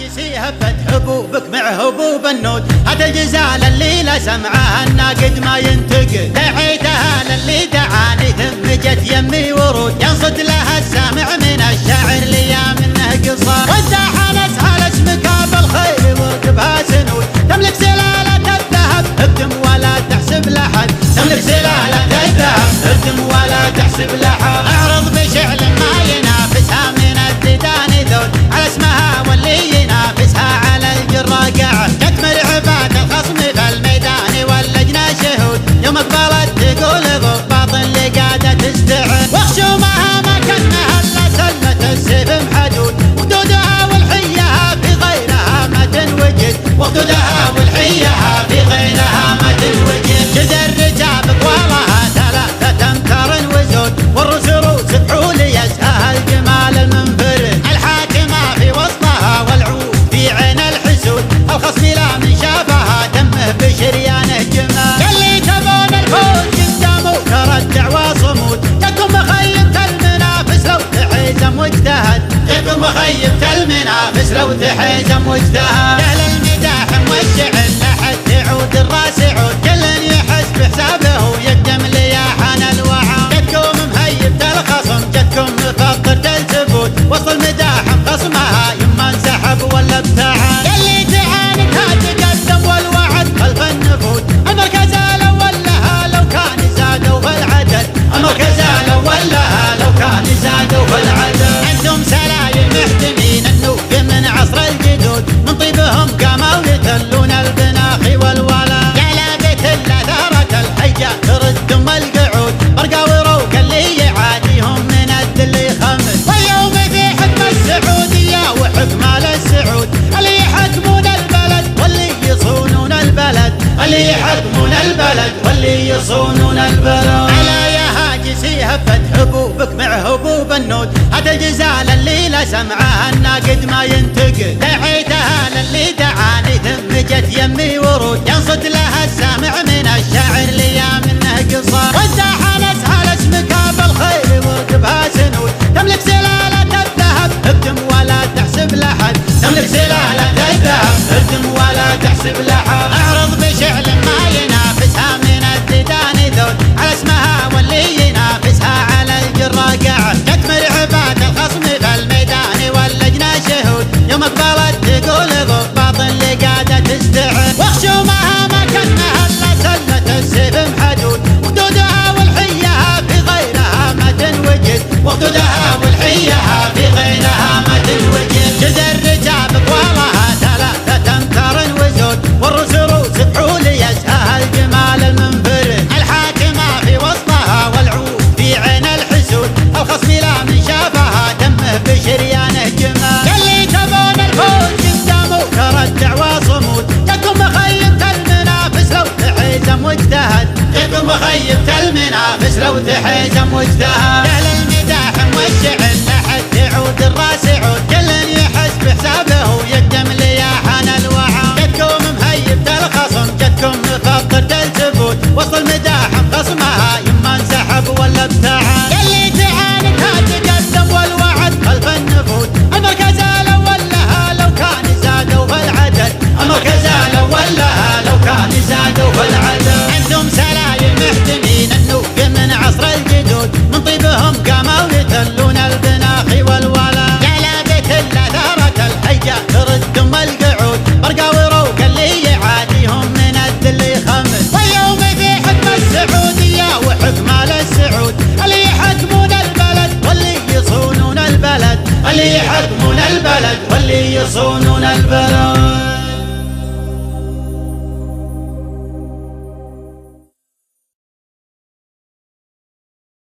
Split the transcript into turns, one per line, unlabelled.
هاجسي هبت حبوبك مع هبوب النود، هذا الجزال اللي لا سمعها الناقد ما ينتقد، دعيتها للي دعاني ثم جت يمي ورود، ينصد لها السامع من الشاعر لي منه قصار، وانت حالتها لاسمك بالخير وركبها سنود، تملك سلالة الذهب اهتم ولا تحسب لحد، تملك سلالة الذهب اهتم ولا تحسب لحد، اعرض بشعل ما ينافسها من الديدان ذود، على اسمها واللي ينافسها على الجرة قاعد، تكمل عباد الخصم بالميدان واللجنة شهود، يوم اقبلت تقول ضباط اللي قاعدة تستعد، وخشومها ما كانها الا سلمة السيف محدود، وخدودها والحيها في غيرها ما تنوجد، وخدودها والحيها في غيرها ما تنوجد، جد الرجال بطوالها 3 أمتار وزود، والرسروس بحول يسها الجمال المنفرد، الحاكمة في وسطها والعود في عين الحسود، الخصم لا من شافها دمه بشريانه جمال، اللي تبون الفوز قدامه ترى الدعوى صمود، تكون مخيبة المنافس لو تحيزم واجتهد، تكون مخيبة المنافس لو تحيزم واجتهد، اهل المداح موشع لحد تعود الراس عود، كل يحس بحسابه ويقدم لياحان الوعى، جتكم مهيبة الخصم جتكم مفطر الثبوت، وسط المداح خصمها يما انسحب ولا ابتعد، اللي تعاندها تقدم والوعد خلف النفوذ، المركز الاول لها لو كان زادوا بالعدد، المركز الاول لها لو كان زادوا بالعدد، عندهم سلايل محتمين النوف من عصر الجدود، من طيبهم قاموا يتلون البناخي والولا، على بيت ثارت الحجة تردهم القعود، برقا وروك اللي يعاديهم من الذل يخمس، واليوم في حكم السعودية وحكم السعود، اللي يحكمون البلد واللي يصونون البلد، اللي يحكمون البلد واللي يصونون البلد، على يا هاجسي هبت حبوبك مع هبوب النود، هذا الجزال اللي لا سمعها الناقد ما ينتقد، دعيتها للي دعاني ثم جت يمي ورود، ينصد لها السامع من الشاعر لي منه قصار، وانت حالتها لاسمك بالخير وركبها سنود، تملك سلالة الذهب اهتم ولا تحسب لحد، تملك سلالة الذهب اهتم ولا تحسب لحد، اعرض بشعل ما ينافسها من الديدان ذود، على اسمها واللي ينافسها على الجرة قاعد، تكمل عباد الخصم بالميدان واللجنة شهود، يوم اقبلت تقول ضباط اللي قاعدة تستعد، وخشومها ما كانها الا سلمة السيف محدود، وخدودها والحيها في غيرها ما تنوجد، وخدودها والحيها في غيرها ما تنوجد، جد الرجال بطوالها 3 أمتار وزود، والرسروس بحول يسها الجمال المنفرد، الحاكمة في وسطها والعود في عين الحسود، الخصم لا من شافها دمه بشريانه جمال، اللي تبون الفوز قدامه ترى الدعوى صمود، تكون مخيبة المنافس لو تحيزم واجتهد، تكون مخيبة المنافس لو تحيزم واجتهد، اهل المداح موشع لحد تعود الراس عود، كل يحس بحسابه ويقدم لياحان الوعى، جتكم مهيبة الخصم جتكم مفطر الثبوت، وسط المداح خصمها يما انسحب ولا ابتعد، اللي تعاندها تقدم والوعد خلف النفوذ، المركز الاول لها لو كان زادوا بالعدد، المركز الاول لها لو كان زادوا بالعدد، عندهم سلايل محتمين النوف من عصر الجدود، من طيبهم قاموا يتلون البناخي والولا، على بيت ثارت الحجة تردهم القعود، برقا وروك اللي يعاديهم من الذل يخمس، واليوم في حكم السعودية وحكم السعود، اللي يحكمون البلد واللي يصونون البلد، اللي يحكمون البلد واللي يصونون البلد.